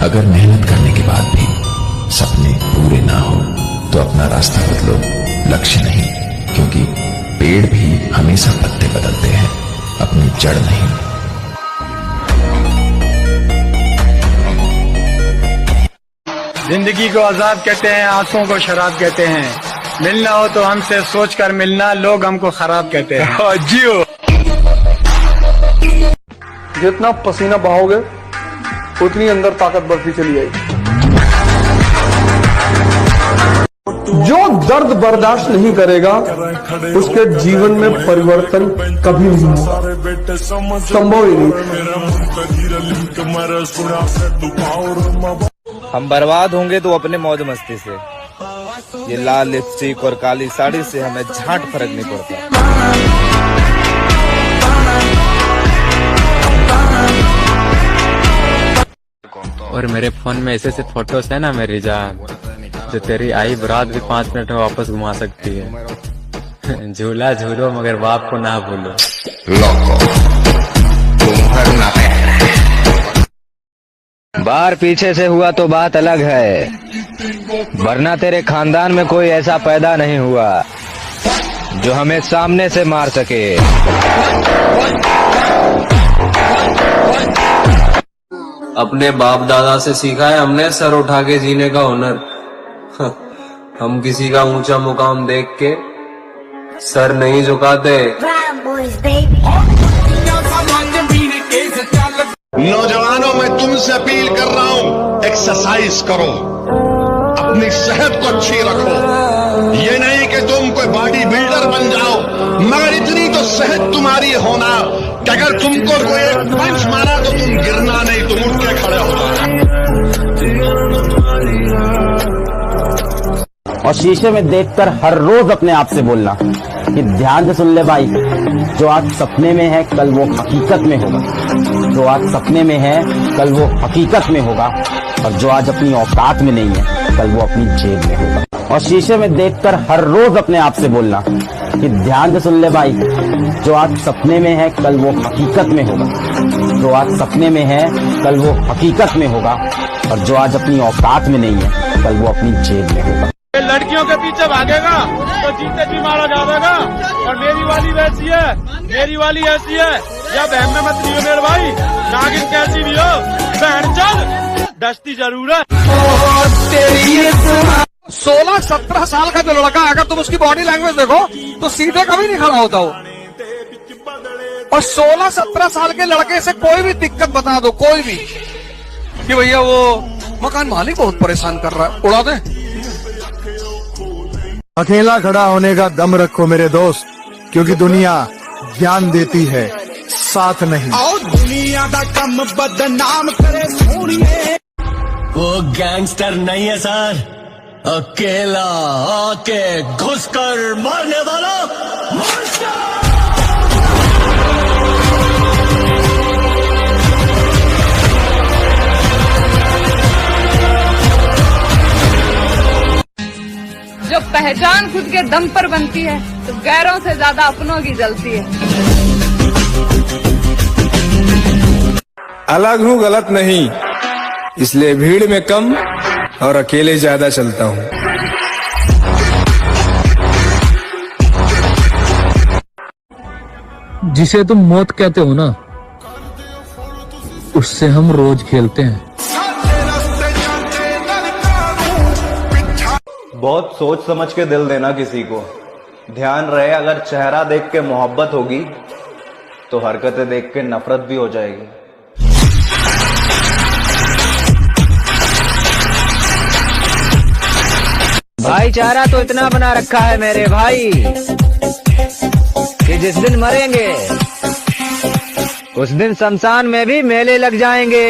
अगर मेहनत करने के बाद भी सपने पूरे ना हो तो अपना रास्ता बदलो, लक्ष्य नहीं, क्योंकि पेड़ भी हमेशा पत्ते बदलते हैं, अपनी जड़ नहीं। जिंदगी को अजाब कहते हैं, आंसुओं को शराब कहते हैं। मिलना हो तो हमसे सोच कर मिलना, लोग हमको खराब कहते हैं। जियो। जितना पसीना बहाओगे उतनी अंदर ताकत बढ़ती चली जाएगी। जो दर्द बर्दाश्त नहीं करेगा उसके जीवन में परिवर्तन कभी नहीं होगा, संभव ही नहीं। हम बर्बाद होंगे तो अपने मौज मस्ती से। ये लाल लिपस्टिक और काली साड़ी से हमें झाट फर्क नहीं पड़ता। और मेरे फोन में ऐसे फोटोज है ना मेरी जान, जो तेरी आई बरात भी 5 मिनट में वापस घुमा सकती है। झूला झूलो मगर बाप को ना भूलो। बार पीछे से हुआ तो बात अलग है, वरना तेरे खानदान में कोई ऐसा पैदा नहीं हुआ जो हमें सामने से मार सके। अपने बाप दादा से सीखा है हमने सर उठा के जीने का हुनर। हम किसी का ऊंचा मुकाम देख के सर नहीं झुकाते। नौजवानों, मैं तुमसे अपील कर रहा हूं, एक्सरसाइज करो, अपनी सेहत को अच्छी रखो। ये नहीं कि तुम कोई बॉडी बिल्डर बन जाओ, मगर इतनी तो सेहत तुम्हारी होना कि अगर तुमको कोई एक पंच मारा तो तुम गिरना नहीं, तुम उठ के खड़े हो जाना। और शीशे में देखकर हर रोज अपने आप से बोलना कि ध्यान से सुन ले भाई, जो आज सपने में है कल वो हकीकत में होगा, जो आज सपने में है कल वो हकीकत में होगा, और जो आज अपनी औकात में नहीं है कल वो अपनी जेब में होगा। और शीशे में देखकर हर रोज अपने आप से बोलना कि ध्यान से सुन ले भाई, जो आज सपने में है कल वो हकीकत में होगा, जो आज सपने में है कल वो हकीकत में होगा, और जो आज अपनी औकात में नहीं है कल वो अपनी जेब में होगा। लड़कियों के पीछे भागेगा तो जीते जी मारा जाएगा। और मेरी वाली वैसी है, मेरी वाली ऐसी है, या बहन में मत लियो मेरे भाई, नागिन कैसी भी हो, बहन चल डस्ती जरूर है। 16-17 साल का जो लड़का, अगर तुम उसकी बॉडी लैंग्वेज देखो तो सीधे कभी नहीं खड़ा होता वो। और 16-17 साल के लड़के से कोई भी दिक्कत बता दो, कोई भी, कि भैया वो मकान मालिक बहुत परेशान कर रहा है, उड़ा दे। अकेला खड़ा होने का दम रखो मेरे दोस्त, क्योंकि दुनिया ज्ञान देती है, साथ नहीं। और दुनिया का कम बदनाम करे सोनिए। वो गैंगस्टर नहीं है सर, अकेला आके घुसकर मारने वाला जो पहचान खुद के दम पर बनती है तो गैरों से ज्यादा अपनों की जलती है। अलग हूँ गलत नहीं, इसलिए भीड़ में कम और अकेले ज्यादा चलता हूँ। जिसे तुम मौत कहते हो ना, उससे हम रोज खेलते हैं। बहुत सोच समझ के दिल देना किसी को। ध्यान रहे, अगर चेहरा देख के मोहब्बत होगी तो हरकतें देख के नफरत भी हो जाएगी। भाईचारा तो इतना बना रखा है मेरे भाई कि जिस दिन मरेंगे उस दिन शमशान में भी मेले लग जाएंगे।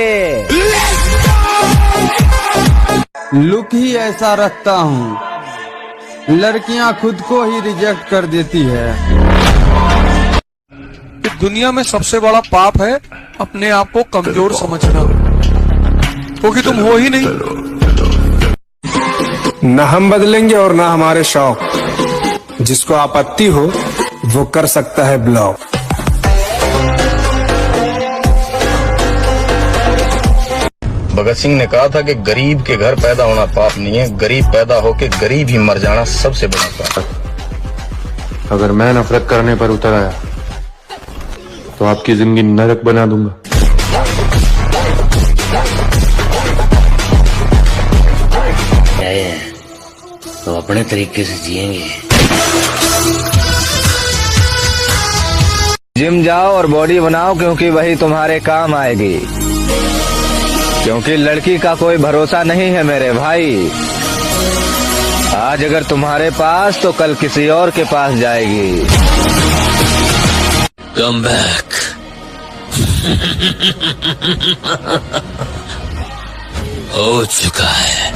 लुक ही ऐसा रखता हूँ, लड़कियां खुद को ही रिजेक्ट कर देती है। दुनिया में सबसे बड़ा पाप है अपने आप को कमजोर समझना, क्योंकि तुम हो ही नहीं। न हम बदलेंगे और न हमारे शौक, जिसको आपत्ति हो वो कर सकता है ब्लॉक। भगत सिंह ने कहा था कि गरीब के घर पैदा होना पाप नहीं है, गरीब पैदा होके गरीब ही मर जाना सबसे बड़ा पाप है। अगर मैं नफरत करने पर उतर आया तो आपकी जिंदगी नरक बना दूंगा। तो अपने तरीके से जिएंगे। जिम जाओ और बॉडी बनाओ, क्योंकि वही तुम्हारे काम आएगी। क्योंकि लड़की का कोई भरोसा नहीं है मेरे भाई। आज अगर तुम्हारे पास तो कल किसी और के पास जाएगी। Come back. हो चुका है।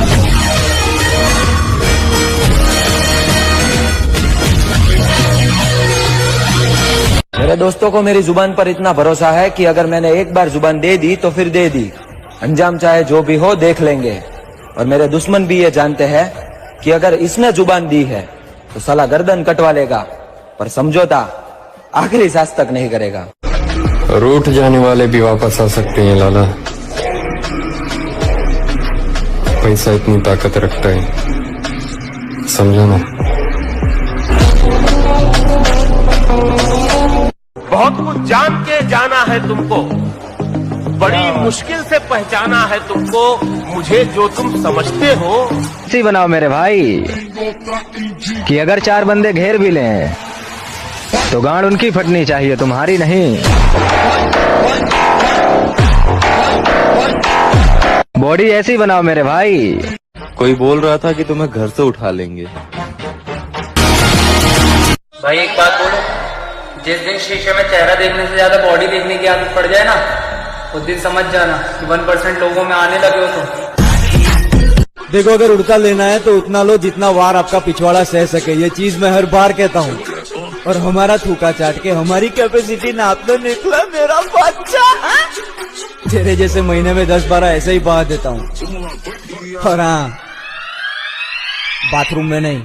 मेरे दोस्तों को मेरी जुबान पर इतना भरोसा है कि अगर मैंने एक बार जुबान दे दी तो फिर दे दी। अंजाम चाहे जो भी हो देख लेंगे। और मेरे दुश्मन भी ये जानते हैं कि अगर इसने जुबान दी है तो साला गर्दन कटवा लेगा, पर समझौता आखिरी सांस तक नहीं करेगा। रूठ जाने वाले भी वापस आ सकते हैं लाला। पैसा इतनी ताकत रखता है, समझो ना। बहुत कुछ जान के जाना है तुमको, बड़ी मुश्किल से पहचाना है तुमको, मुझे जो तुम समझते हो। ऐसी बनाओ मेरे भाई कि अगर 4 बंदे घेर भी लें तो गांड उनकी फटनी चाहिए, तुम्हारी नहीं। बॉडी ऐसी बनाओ मेरे भाई। कोई बोल रहा था कि तुम्हें घर से उठा लेंगे। भाई एक बात बोलो, जिस दिन शीशे में चेहरा देखने से ज्यादा बॉडी देखने की आदत पड़ जाए ना, उस दिन समझ जाना कि 1% लोगों में आने लगे हो तुम। देखो, अगर उड़ता लेना है तो उतना लो जितना वार आपका पिछवाड़ा सह सके। ये चीज मैं हर बार कहता हूँ। और हमारा थूका चाट के हमारी कैपेसिटी नाप लो निकला मेरा बच्चा। तेरे जैसे महीने में 10-12 ऐसे ही बहा देता हूँ। और हाँ, बाथरूम में नहीं।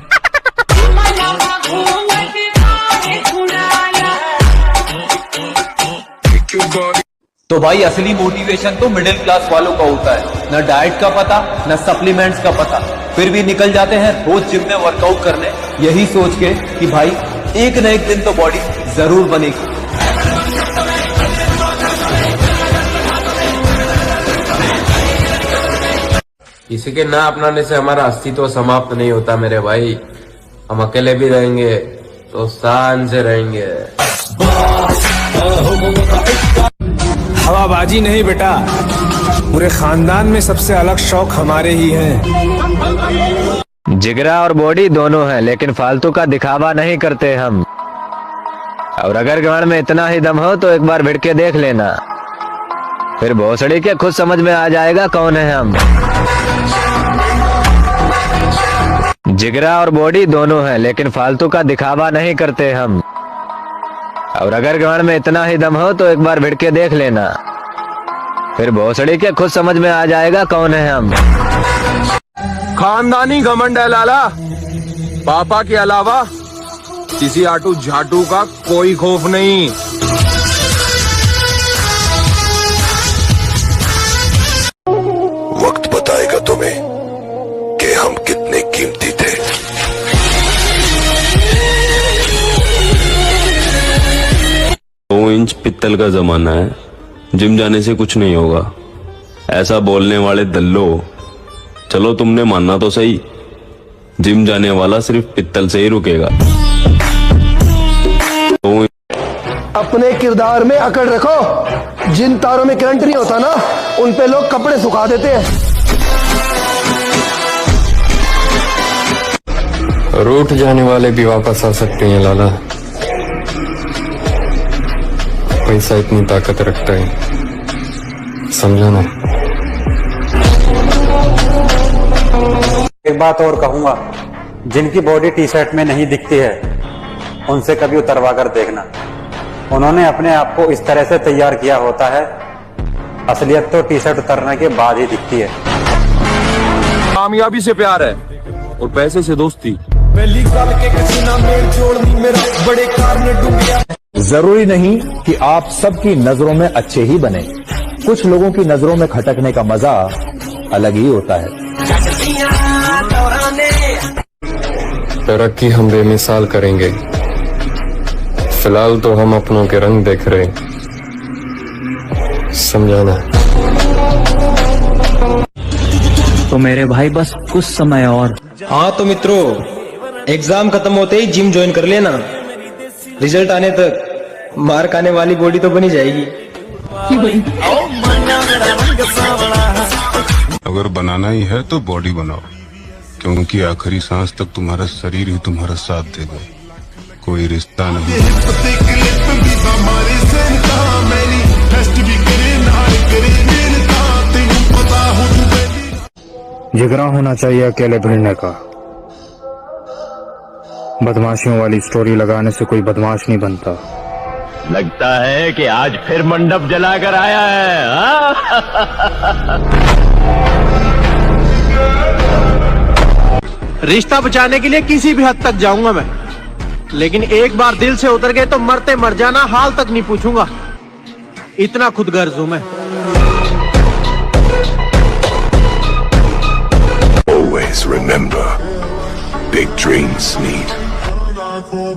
तो भाई असली मोटिवेशन तो मिडिल क्लास वालों का होता है। न डाइट का पता, न सप्लीमेंट्स का पता, फिर भी निकल जाते हैं रोज जिम में वर्कआउट करने, यही सोच के कि भाई एक न एक दिन तो बॉडी जरूर बनेगी। किसी के ना अपनाने से हमारा अस्तित्व समाप्त नहीं होता मेरे भाई। हम अकेले भी रहेंगे तो शान से रहेंगे। हवाबाजी नहीं बेटा, पूरे खानदान में सबसे अलग शौक हमारे ही हैं। जिगरा और बॉडी दोनों हैं, लेकिन फालतू का दिखावा नहीं करते हम। और अगर गांड में इतना ही दम हो तो एक बार भिड़ के देख लेना, फिर भोसड़ी के खुद समझ में आ जाएगा कौन है हम। जिगरा और बॉडी दोनों हैं, लेकिन फालतू का दिखावा नहीं करते हम। और अगर गांड में इतना ही दम हो तो एक बार भिड़ के देख लेना, फिर भोसड़ी के खुद समझ में आ जाएगा कौन है हम। खानदानी घमंड है लाला, पापा के अलावा किसी आटू झाटू का कोई खौफ नहीं। वक्त बताएगा तुम्हें कि हम कितने कीमती थे। 2 इंच पित्तल का जमाना है, जिम जाने से कुछ नहीं होगा। ऐसा बोलने वाले दल्लो, चलो तुमने मानना तो सही, जिम जाने वाला सिर्फ पित्तल से ही रुकेगा। अपने किरदार में अकड़ रखो। जिन तारों में करंट नहीं होता ना, उन पे लोग कपड़े सुखा देते हैं। रूठ जाने वाले भी वापस आ सकते हैं लाला। पैसा इतनी ताकत रखता है, समझो ना। एक बात और कहूंगा, जिनकी बॉडी टी शर्ट में नहीं दिखती है उनसे कभी उतरवा कर देखना। उन्होंने अपने आप को इस तरह से तैयार किया होता है, असलियत तो टी शर्ट उतरने के बाद ही दिखती है। कामयाबी से प्यार है और पैसे से दोस्ती। जरूरी नहीं कि आप सबकी नजरों में अच्छे ही बने। कुछ लोगों की नजरों में खटकने का मजा अलग ही होता है। तरक्की हम बेमिसाल करेंगे, फिलहाल तो हम अपनों के रंग देख रहे, समझाना। तो मेरे भाई बस कुछ समय और। हाँ तो मित्रों, एग्जाम खत्म होते ही जिम ज्वाइन कर लेना, रिजल्ट आने तक मार्क आने वाली बॉडी तो बनी जाएगी। अगर बनाना ही है तो बॉडी बनाओ, क्योंकि आखिरी सांस तक तुम्हारा शरीर ही तुम्हारा साथ देगा, कोई रिश्ता नहीं। जिगरा होना चाहिए अकेले भिड़ने का। बदमाशियों वाली स्टोरी लगाने से कोई बदमाश नहीं बनता। लगता है कि आज फिर मंडप जलाकर आया है। रिश्ता बचाने के लिए किसी भी हद तक जाऊंगा मैं, लेकिन एक बार दिल से उतर गए तो मरते मर जाना, हाल तक नहीं पूछूंगा, इतना खुदगर्ज हूं मैं। Always remember, big dreams need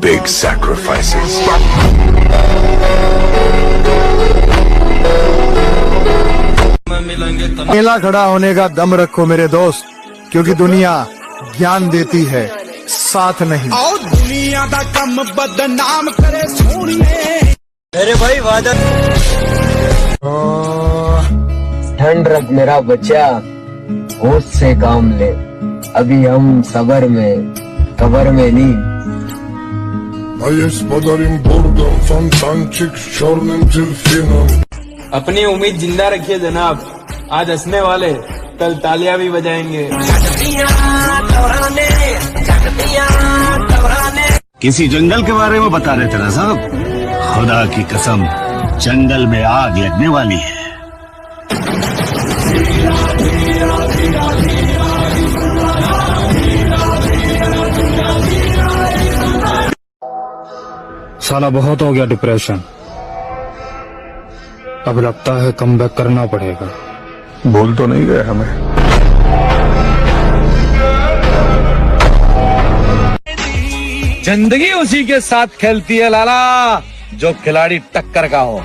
big sacrifices. मेला खड़ा होने का दम रखो मेरे दोस्त, क्योंकि दुनिया ज्ञान देती है, साथ नहीं। दुनिया दा कम बदनाम करे सोनिए। अरे भाई वादा ठंड रख मेरा बच्चा, होश से काम ले, अभी हम सबर में कबर में नहीं। अपनी उम्मीद जिंदा रखिए जनाब, आज हंसने वाले कल तालियां भी बजाएंगे। किसी जंगल के बारे में बता रहे थे ना साहब, खुदा की कसम जंगल में आग लगने वाली है। साला बहुत हो गया डिप्रेशन, अब लगता है कमबैक करना पड़ेगा। बोल तो नहीं गए हमें। जिंदगी उसी के साथ खेलती है लाला, जो खिलाड़ी टक्कर का हो।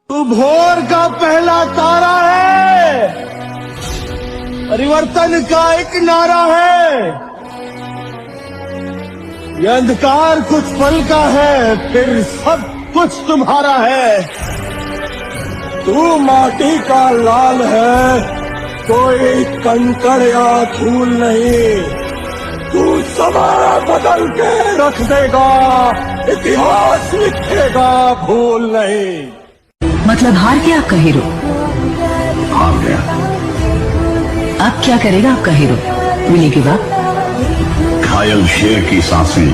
तू भोर का पहला तारा है, परिवर्तन का एक नारा है। ये अंधकार कुछ पल का है, फिर सब कुछ तुम्हारा है। तू माटी का लाल है, कोई कंकड़ या धूल नहीं। तू समारा बदल के रख देगा, इतिहास लिखेगा भूल नहीं। मतलब हार गया आपका हीरो? हार गया। अब क्या करेगा आपका हीरो मिलने के बाद? घायल शेर की सांसें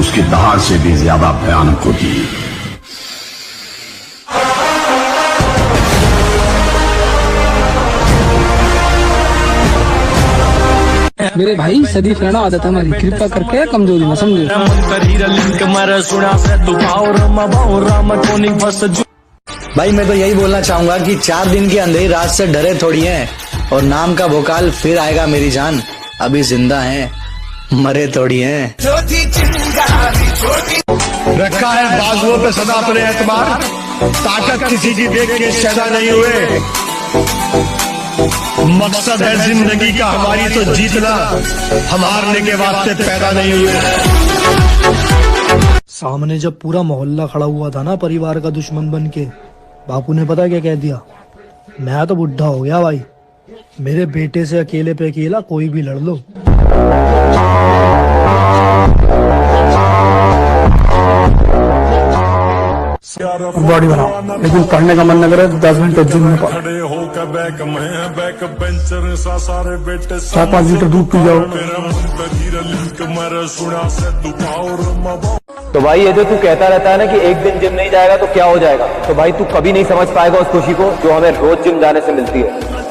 उसकी दहाड़ से भी ज्यादा भयानक होती है। मेरे भाई सदी रहना आदत हमारी, कृपा करके कमजोरी में समझो। भाई मैं तो यही बोलना चाहूंगा कि 4 दिन की अंधेरी रात से डरे थोड़ी हैं, और नाम का भोकाल फिर आएगा मेरी जान। अभी जिंदा हैं, मरे थोड़ी हैं। रखा है बाजुओं पे सदा अपने एतबार, ताकत किसी की देख के शैदा नहीं हुए। मकसद है जिंदगी का हमारी तो जीतना, हम हारने के वास्ते पैदा नहीं हुए। सामने जब पूरा मोहल्ला खड़ा हुआ था ना परिवार का दुश्मन बन के, बापू ने पता क्या कह दिया? मैं तो बुढ़ा हो गया भाई, मेरे बेटे से अकेले पे अकेला कोई भी लड़ लो। बॉडी बनाओ, लेकिन पढ़ने का मन न करे 10 घंटे जिम में पढ़ो, 4-5 लीटर दूध पी जाओ। तो भाई ये जो तू कहता रहता है ना कि एक दिन जिम नहीं जाएगा तो क्या हो जाएगा, तो भाई तू कभी नहीं समझ पाएगा उस खुशी को जो हमें रोज जिम जाने से मिलती है।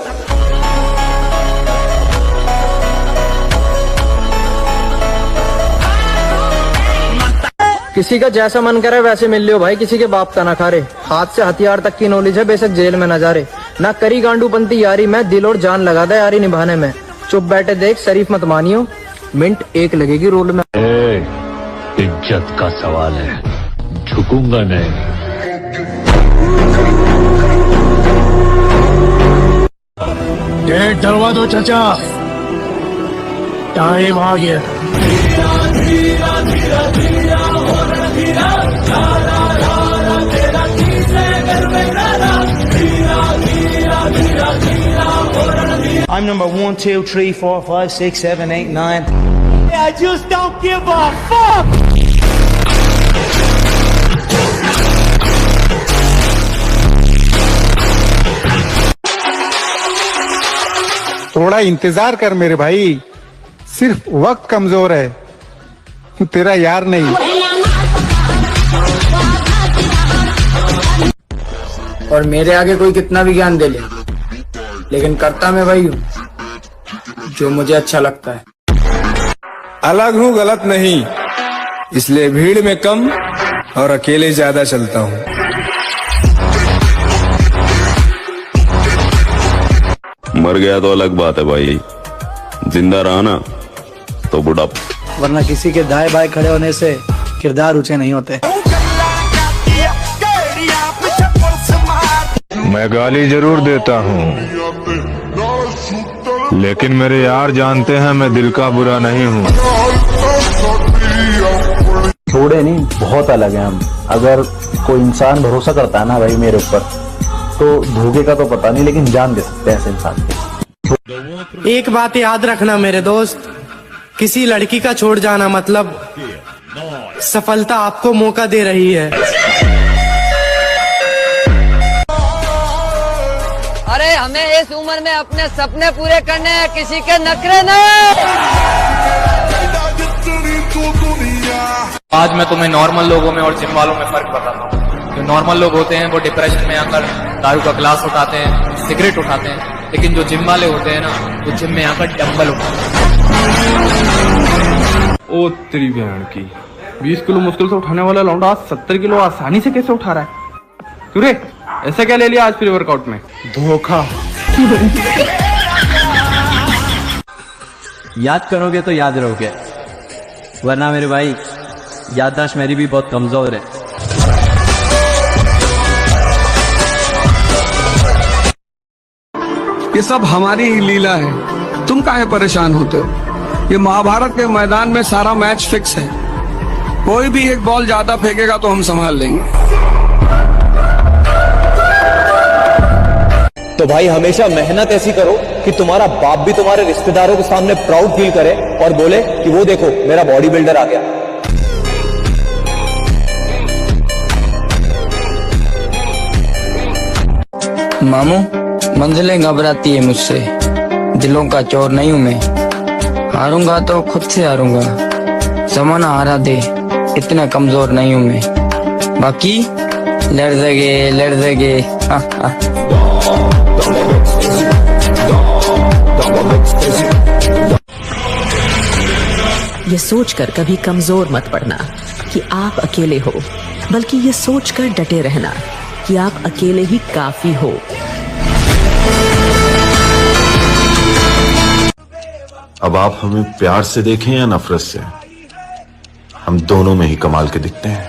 किसी का जैसा मन करे वैसे मिल लियो भाई, किसी के बाप का ना खारे। हाथ से हथियार तक की नॉलेज है, बेशक जेल में न जा रहे। ना करी गांडूपंती यारी में, दिल और जान लगा दे यारी निभाने में। चुप बैठे देख, शरीफ मत मानियो, मिनट एक लगेगी रोल में। इज्जत का सवाल है, झुकूंगा नहीं। गेट डरवा दो चाचा, टाइम आ गया। I'm number 1, 2, 3, 4, 5, 6, 7, 8, 9. I just don't give a fuck! थोड़ा इंतजार कर मेरे भाई, सिर्फ वक्त कमजोर है, तेरा यार नहीं। और मेरे आगे कोई कितना भी ज्ञान दे ले, लेकिन करता मैं वही हूँ जो मुझे अच्छा लगता है। अलग हूँ गलत नहीं, इसलिए भीड़ में कम और अकेले ज्यादा चलता हूँ। मर गया तो अलग बात है भाई, जिंदा रहा ना तो बुढ़ापा। वरना किसी के दाएं बाएं खड़े होने से किरदार ऊंचे नहीं होते। मैं गाली जरूर देता हूँ, लेकिन मेरे यार जानते हैं मैं दिल का बुरा नहीं हूँ। थोड़े नहीं, बहुत अलग है हम। अगर कोई इंसान भरोसा करता है ना भाई मेरे ऊपर, तो धोखे का तो पता नहीं, लेकिन जान दे सकते हैं ऐसे इंसान को। एक बात याद रखना मेरे दोस्त, किसी लड़की का छोड़ जाना मतलब सफलता आपको मौका दे रही है। अरे हमें इस उम्र में अपने सपने पूरे करने हैं, किसी के नखरे नहीं। आज मैं तुम्हें नॉर्मल लोगों में और जिम वालों में फर्क बताता हूँ। जो नॉर्मल लोग होते हैं वो डिप्रेशन में आकर दारू का ग्लास उठाते हैं, सिगरेट उठाते हैं, लेकिन जो जिम वाले होते हैं ना, वो जिम में आकर डंबल उठाते हैं। ओ तेरी बहन की, 20 किलो मुश्किल से उठाने वाला लौंडा आज 70 किलो आसानी से कैसे उठा रहा है? क्यों रे, ऐसा क्या ले लिया आज प्री वर्कआउट में? धोखा। याद करोगे तो याद रहोगे, वरना मेरे भाई याददाश्त मेरी भी बहुत कमजोर है। ये सब हमारी ही लीला है, तुम काहे परेशान होते हो? ये महाभारत के मैदान में सारा मैच फिक्स है, कोई भी एक बॉल ज्यादा फेंकेगा तो हम संभाल लेंगे। तो भाई हमेशा मेहनत ऐसी करो कि तुम्हारा बाप भी तुम्हारे रिश्तेदारों के सामने प्राउड फील करे और बोले कि वो देखो मेरा बॉडी बिल्डर आ गया। मामू, मंजिलें घबराती है मुझसे, दिलों का चोर नहीं हूं मैं। हारूंगा तो खुद से हारूंगा, जमाना हारा दे, इतना कमजोर नहीं हूं मैं। बाकी लड़ देंगे। ये सोचकर कभी कमजोर मत पड़ना कि आप अकेले हो, बल्कि ये सोचकर डटे रहना कि आप अकेले ही काफी हो। अब आप हमें प्यार से देखें या नफरत से, हम दोनों में ही कमाल के दिखते हैं।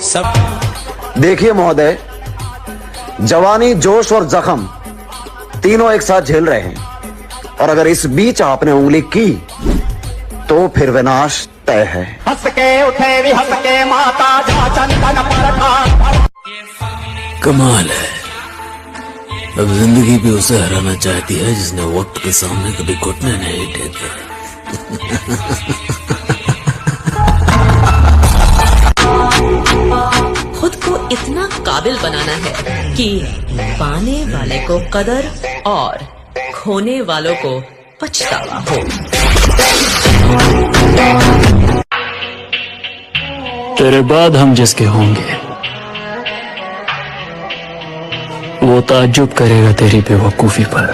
सब देखिए महोदय, जवानी, जोश और जख्म तीनों एक साथ झेल रहे हैं, और अगर इस बीच आपने उंगली की तो फिर विनाश तय है। हंस के उठे भी हंस के माता, जा चंदन पर खा। कमाल है, अब जिंदगी भी उसे हराना चाहती है जिसने वक्त के सामने कभी घुटने नहीं टेके। खुद को इतना काबिल बनाना है कि पाने वाले को कदर और खोने वालों को पछतावा हो। तेरे बाद हम जिसके होंगे वो ताज्जुब करेगा तेरी बेवकूफी पर।